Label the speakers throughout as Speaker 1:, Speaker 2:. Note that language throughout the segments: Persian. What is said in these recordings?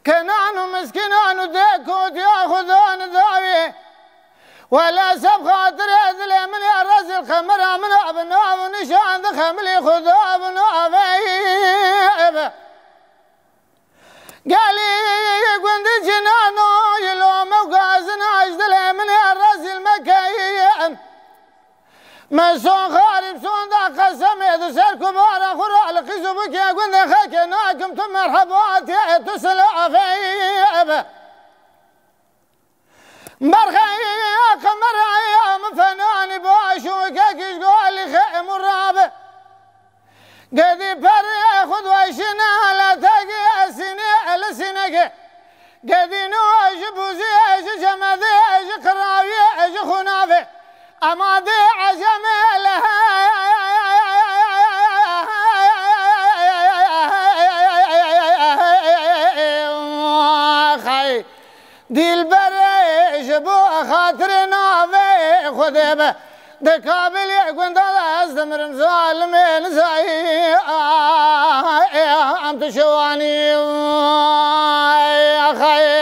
Speaker 1: كنان ومسكنان وديكوت ياخذون ذاوي ولا سب خاطر يذلي من الرزل خمرها من ابناء ونشان خملي خذوا ابناء قال لي قند جنانو يلوم وقازن اجدل من الرزل مكيان مسون خارب سون دا قسم يدسر كبار اخر القيس بك يا قند خاك ناكم تم مرحبات يا تسلا في مرخي قمر ايام فناني باشوك كيش قال لي خيم الرابع قدي بري خذ وشنا لا تقي سنه لسنك قدي نواجب وزيج جمذيج قراوي خنافه اما دي عجم لها خي دي البريج بو خاطرنا في خذبه دكابل يقول ده أزدمر مظالمين زي عم تشواني يا خي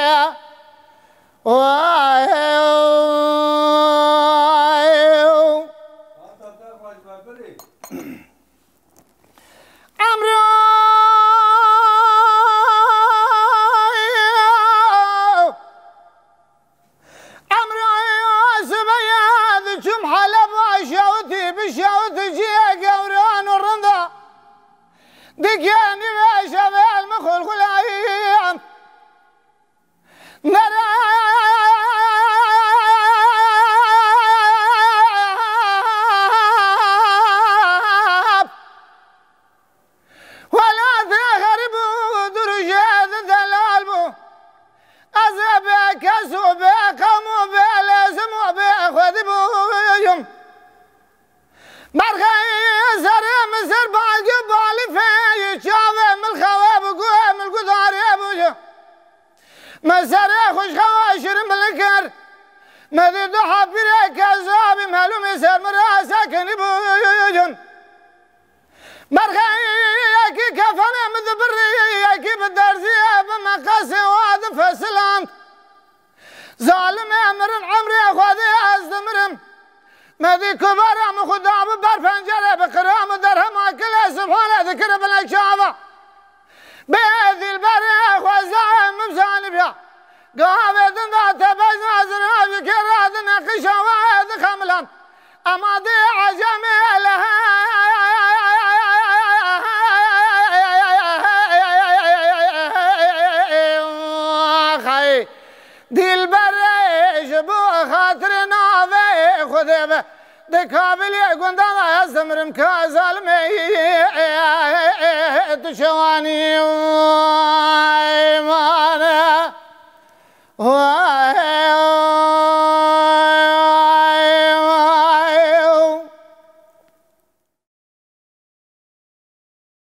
Speaker 1: دقياني ما شاف المخل خلايم نرى ولا تغرب درجات دلالبو أزبك سبك مبلزم وبخذبو يوم مرخي سرم سربان قبالي في شافه من الخواب وقوم القدار يا ابويا مسري خوش خواشر من الكر مدي ضحى بريك عذابي مهلوم يسر مراسك نبويا مرخي ياكي كفنا مذبري ياكي بالدرزي بمقاسي وادم فسلام ظالم امر عمري اخوذي ازدمرم مدي كبار عم خدام بار فنجرة بقرام درهم كلها سبحانه ذكر بالأكشافة بهذي البريخ وزعم مبسان بها قامت ذات بزنا زراب كرادنا قشوات خملا أما دي عجمي لها خي دي البريش بو خاطرنا في خذبه دكابل يقول ده يزمرم كازالمي تشواني وانا